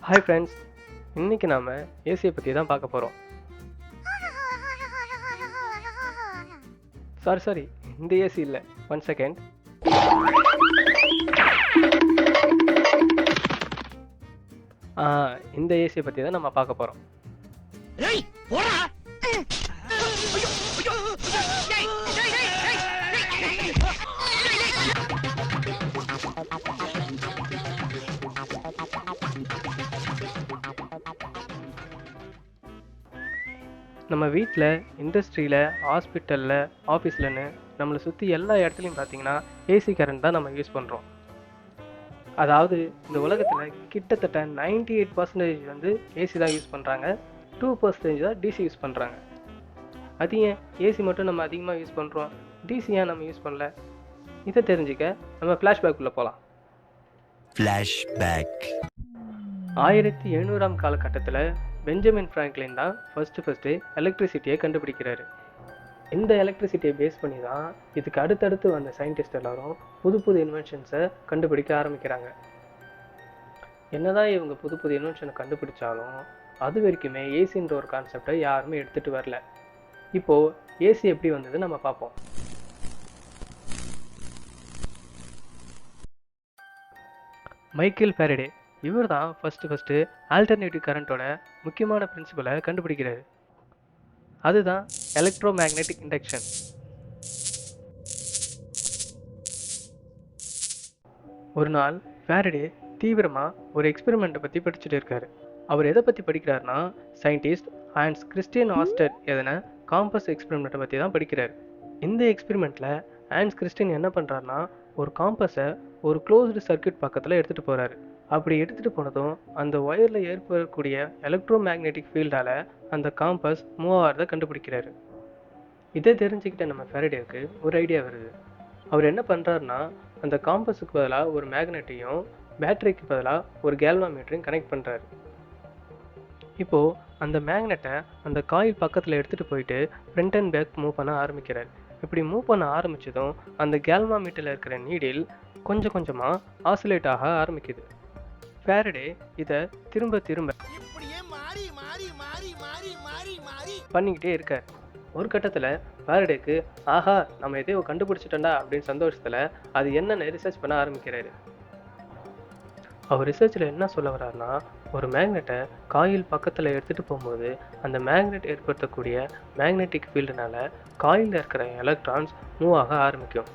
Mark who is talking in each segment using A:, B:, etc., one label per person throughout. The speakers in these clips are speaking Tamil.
A: ஹாய் ஃப்ரெண்ட்ஸ், இன்னைக்கு நாம ஏசியை பற்றி தான் பார்க்க போகிறோம். சாரி, இந்த ஏசி இல்லை. One second. இந்த ஏசியை பற்றி தான் நம்ம பார்க்க போகிறோம். நம்ம வீட்டில், இண்டஸ்ட்ரியில், ஹாஸ்பிட்டலில், ஆஃபீஸ்லன்னு நம்மளை சுற்றி எல்லா இடத்துலையும் பார்த்தீங்கன்னா ஏசி கரண்ட் தான் நம்ம யூஸ் பண்ணுறோம். அதாவது இந்த உலகத்தில் கிட்டத்தட்ட 98% வந்து ஏசி தான் யூஸ் பண்ணுறாங்க, 2% தான் டிசி யூஸ் பண்ணுறாங்க. அது ஏன் ஏசி மட்டும் நம்ம அதிகமாக யூஸ் பண்ணுறோம், டிசி ஏன் நம்ம யூஸ் பண்ணல? இதை தெரிஞ்சுக்க நம்ம ஃப்ளாஷ்பேக்குள்ளே போகலாம்.
B: ஃப்ளாஷ்பேக்
A: 1700ஆம் காலகட்டத்தில் பெஞ்சமின் ஃப்ராங்க்லின் தான் ஃபஸ்ட்டு எலக்ட்ரிசிட்டியை கண்டுபிடிக்கிறாரு. இந்த எலக்ட்ரிசிட்டியை பேஸ் பண்ணி தான் இதுக்கு அடுத்தடுத்து வந்த சயின்டிஸ்ட் எல்லாரும் புது இன்வென்ஷன்ஸை கண்டுபிடிக்க ஆரம்பிக்கிறாங்க. என்னதான் இவங்க புது இன்வென்ஷனை கண்டுபிடிச்சாலும் அது வரைக்குமே ஏசின்ற ஒரு கான்செப்டை யாருமே எடுத்துகிட்டு வரல. இப்போது ஏசி எப்படி வந்தது நம்ம பார்ப்போம். மைக்கேல் ஃபாரடே இவர் தான் ஃபஸ்ட்டு ஆல்டர்னேட்டிவ் கரண்ட்டோட முக்கியமான பிரின்சிபலை கண்டுபிடிக்கிறாரு. அதுதான் எலக்ட்ரோ மேக்னெட்டிக் இண்டக்ஷன். ஒரு நாள் ஃபாரடே தீவிரமாக ஒரு எக்ஸ்பெரிமெண்ட்டை பற்றி படிச்சுட்டு இருக்காரு. அவர் எதை பற்றி படிக்கிறாருன்னா, சயின்டிஸ்ட் ஹான்ஸ் கிறிஸ்டியன் ஆஸ்டர் எதனா காம்பஸ் எக்ஸ்பெரிமெண்ட்டை பற்றி தான் படிக்கிறார். இந்த எக்ஸ்பெரிமெண்ட்டில் ஹான்ஸ் கிறிஸ்டியன் என்ன பண்ணுறாருன்னா, ஒரு காம்பஸை ஒரு க்ளோஸ்டு சர்க்யூட் பக்கத்தில் எடுத்துகிட்டு போகிறாரு. அப்படி எடுத்துகிட்டு போனதும் அந்த ஒயரில் ஏற்படக்கூடிய எலக்ட்ரோ மேக்னெட்டிக் ஃபீல்டால் அந்த காம்பஸ் மூவ் ஆகிறத கண்டுபிடிக்கிறாரு. இதை தெரிஞ்சுக்கிட்ட நம்ம ஃபாரடேவுக்கு ஒரு ஐடியா வருது. அவர் என்ன பண்ணுறாருன்னா, அந்த காம்பஸுக்கு பதிலாக ஒரு மேக்னெட்டையும் பேட்டரிக்கு பதிலாக ஒரு கேல்வாமீட்டரையும் கனெக்ட் பண்ணுறாரு. இப்போது அந்த மேக்னெட்டை அந்த காயில் பக்கத்தில் எடுத்துகிட்டு போயிட்டு ஃப்ரண்ட் அண்ட் பேக் மூவ் பண்ண ஆரம்பிக்கிறார். இப்படி மூவ் பண்ண ஆரம்பித்ததும் அந்த கேல்வாமீட்டரில் இருக்கிற நீடில் கொஞ்சம் கொஞ்சமாக ஆசிலேட் ஆக ஆரம்பிக்குது. ஃபாரடே இதை திரும்ப பண்ணிக்கிட்டே இருக்கார். ஒரு கட்டத்தில் ஃபாரடேக்கு ஆஹா நம்ம எதையோ கண்டுபிடிச்சிட்டோண்டா அப்படின்னு சந்தோஷத்தில் அது என்னென்னு ரிசர்ச் பண்ண ஆரம்பிக்கிறாரு. அவர் ரிசர்ச்சில் என்ன சொல்ல வர்றாருன்னா, ஒரு மேக்னெட்டை காயில் பக்கத்தில் எடுத்துகிட்டு போகும்போது அந்த மேக்னெட் ஏற்படுத்தக்கூடிய மேக்னெட்டிக் ஃபீல்டுனால காயிலில் இருக்கிற எலக்ட்ரான்ஸ் மூவ் ஆக ஆரம்பிக்கும்.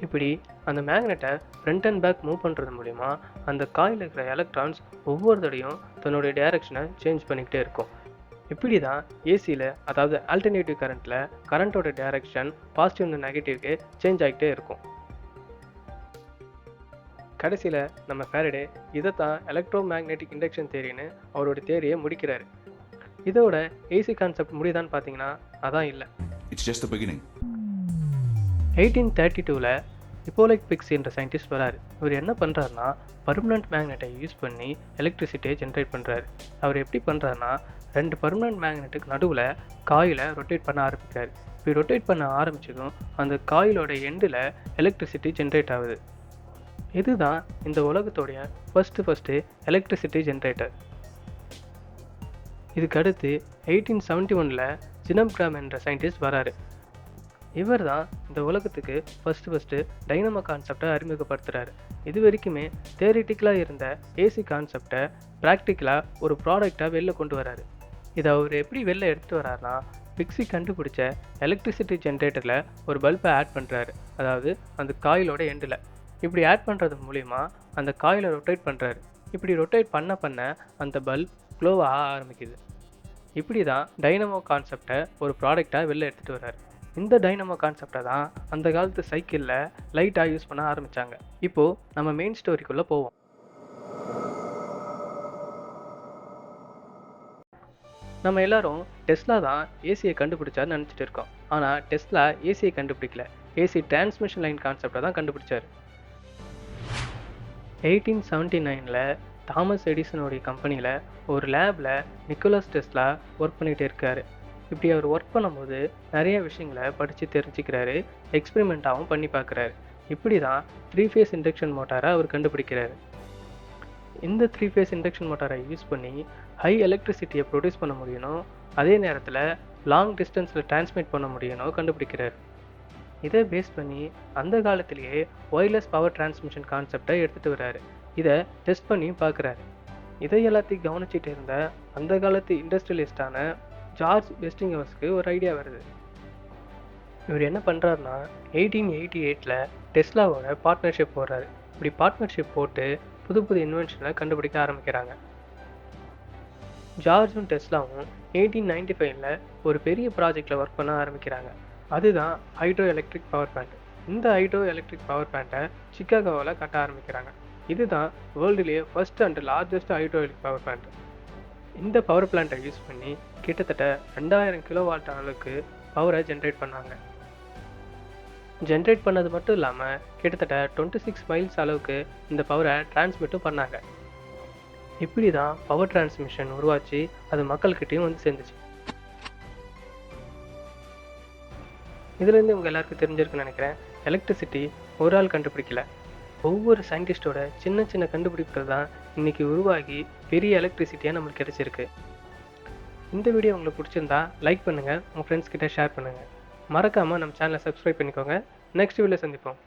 A: இப்படி அந்த மேக்னெட்டை ஃப்ரண்ட் அண்ட் பேக் மூவ் பண்ணுறது மூலிமா அந்த காயில் இருக்கிற எலக்ட்ரான்ஸ் ஒவ்வொரு தடையும் தன்னுடைய டைரக்ஷனை சேஞ்ச் பண்ணிக்கிட்டே இருக்கும். இப்படி தான் ஏசியில், அதாவது ஆல்டர்னேட்டிவ் கரண்ட்டில் கரண்ட்டோட டைரக்ஷன் பாசிட்டிவ் நெகட்டிவ்க்கு சேஞ்ச் ஆகிட்டே இருக்கும். கடைசியில் நம்ம ஃபாரடே இதை தான் எலக்ட்ரோ மேக்னெட்டிக் இண்டக்ஷன் தியரின்னு அவரோட தியரியை முடிக்கிறாரு. இதோட ஏசி கான்செப்ட் முடியுதான்னு பார்த்தீங்கன்னா அதான் இல்லை. 1832 ஹிப்போலைட் பிக்ஸ் என்ற சயின்டிஸ்ட் வராரு. இவர் என்ன பண்ணுறாருனா, பர்மனன்ட் மேக்னெட்டை யூஸ் பண்ணி எலக்ட்ரிசிட்டியை ஜென்ரேட் பண்ணுறாரு. அவர் எப்படி பண்ணுறாருனா, 2 பர்மனன்ட் மேக்னெட்டுக்கு நடுவில் காயிலை ரொட்டேட் பண்ண ஆரம்பிக்கிறார். இப்படி ரொட்டேட் பண்ண ஆரம்பித்ததும் அந்த காயிலோட எண்டில் எலக்ட்ரிசிட்டி ஜென்ரேட் ஆகுது. இதுதான் இந்த உலகத்தோடைய ஃபஸ்ட்டு எலக்ட்ரிசிட்டி ஜென்ரேட்டர். இதுக்கு அடுத்து 1871 ஜினம் கிராம் என்ற சயின்டிஸ்ட் வராரு. இவர் தான் இந்த உலகத்துக்கு ஃபஸ்ட்டு டைனமோ கான்செப்டை அறிமுகப்படுத்துகிறாரு. இது வரைக்குமே தியரிட்டிக்கலாக இருந்த ஏசி கான்செப்டை ப்ராக்டிக்கலாக ஒரு ப்ராடக்டாக வெளில கொண்டு வராரு. இதை அவர் எப்படி வெளில எடுத்துகிட்டு வர்றாருனா, பிக்ஸி கண்டுபிடிச்ச எலக்ட்ரிசிட்டி ஜென்ரேட்டரில் ஒரு பல்பை ஆட் பண்ணுறாரு, அதாவது அந்த காயிலோட எண்டில். இப்படி ஆட் பண்ணுறது மூலிமா அந்த காயிலை ரொட்டேட் பண்ணுறாரு. இப்படி ரொட்டேட் பண்ண அந்த பல்ப் க்ளோவ் ஆக ஆரம்பிக்குது. இப்படி தான் டைனமோ கான்செப்டை ஒரு ப்ராடக்டாக வெளில எடுத்துகிட்டு வர்றாரு. இந்த டைனமோ கான்செப்டை தான் அந்த காலத்து சைக்கிளில் லைட்டாக யூஸ் பண்ண ஆரம்பித்தாங்க. இப்போது நம்ம மெயின் ஸ்டோரிக்குள்ளே போவோம். நம்ம எல்லாரும் டெஸ்லா தான் ஏசியை கண்டுபிடிச்சாருன்னு நினச்சிட்டு இருக்கோம். ஆனால் டெஸ்லா ஏசியை கண்டுபிடிக்கல, ஏசி டிரான்ஸ்மிஷன் லைன் கான்செப்டை தான் கண்டுபிடிச்சார். 1879 தாமஸ் எடிசனுடைய கம்பெனியில் ஒரு லேபில் நிக்கோலஸ் டெஸ்லா ஒர்க் பண்ணிகிட்டே இருக்கார். இப்படி அவர் ஒர்க் பண்ணும்போது நிறைய விஷயங்களை படித்து தெரிஞ்சுக்கிறாரு, எக்ஸ்பெரிமெண்ட்டாகவும் பண்ணி பார்க்குறாரு. இப்படி தான் 3 ஃபேஸ் இண்டக்ஷன் மோட்டாரை அவர் கண்டுபிடிக்கிறாரு. இந்த 3 ஃபேஸ் இண்டக்ஷன் மோட்டாரை யூஸ் பண்ணி ஹை எலக்ட்ரிசிட்டியை ப்ரொடியூஸ் பண்ண முடியணும், அதே நேரத்தில் லாங் டிஸ்டன்ஸில் டிரான்ஸ்மிட் பண்ண முடியணும் கண்டுபிடிக்கிறார். இதை பேஸ் பண்ணி அந்த காலத்திலேயே ஒயர்லெஸ் பவர் டிரான்ஸ்மிஷன் கான்செப்டை எடுத்துகிட்டு வர்றாரு. இதை டெஸ்ட் பண்ணியும் பார்க்குறாரு. இதை எல்லாத்தையும் கவனிச்சிட்டு இருந்த அந்த காலத்து இண்டஸ்ட்ரியலிஸ்டான ஜார்ஜ் வெஸ்டிங்கர்ஸ்க்கு ஒரு ஐடியா வருது. இவர் என்ன பண்ணுறாருனா 1888 டெஸ்லாவோட பார்ட்னர்ஷிப் போடுறாரு. இப்படி பார்ட்னர்ஷிப் போட்டு புது புது இன்வென்ஷனை கண்டுபிடிக்க ஆரம்பிக்கிறாங்க. ஜார்ஜும் டெஸ்லாவும் 1895 ஒரு பெரிய ப்ராஜெக்டில் ஒர்க் பண்ண ஆரம்பிக்கிறாங்க. அதுதான் ஹைட்ரோ எலக்ட்ரிக் பவர் பிளான்ட். இந்த ஹைட்ரோ எலக்ட்ரிக் பவர் பிளான்ட்டை சிக்காகோவில் கட்ட ஆரம்பிக்கிறாங்க. இதுதான் வேர்ல்டுலேயே first and largest hydro electric power plant. இந்த பவர் பிளான்ட்டை யூஸ் பண்ணி கிட்டத்தட்ட 2000 கிலோவாட் அளவுக்கு பவரை ஜென்ரேட் பண்ணாங்க. ஜென்ரேட் பண்ணது மட்டும் இல்லாமல் கிட்டத்தட்ட 26 மைல்ஸ் அளவுக்கு இந்த பவரை டிரான்ஸ்மிட்டும் பண்ணாங்க. இப்படி தான் பவர் டிரான்ஸ்மிஷன் உருவாச்சு, அது மக்கள்கிட்டையும் வந்து சேர்ந்துச்சு. இதுலேருந்து உங்கள் எல்லாருக்கும் தெரிஞ்சிருக்குன்னு நினைக்கிறேன். எலக்ட்ரிசிட்டி ஒரு ஆள் கண்டுபிடிக்கல, ஒவ்வொரு சயின்டிஸ்டோட சின்ன சின்ன கண்டுபிடிப்புகள் தான் இன்றைக்கி உருவாகி பெரிய எலக்ட்ரிசிட்டியாக நம்மளுக்கு கிடைச்சிருக்கு. இந்த வீடியோ உங்களுக்கு பிடிச்சிருந்தா லைக் பண்ணுங்கள், உங்கள் ஃப்ரெண்ட்ஸ் கிட்ட ஷேர் பண்ணுங்கள். மறக்காமல் நம்ம சேனலை சப்ஸ்கிரைப் பண்ணிக்கோங்க. நெக்ஸ்ட் வீடியோவில் சந்திப்போம்.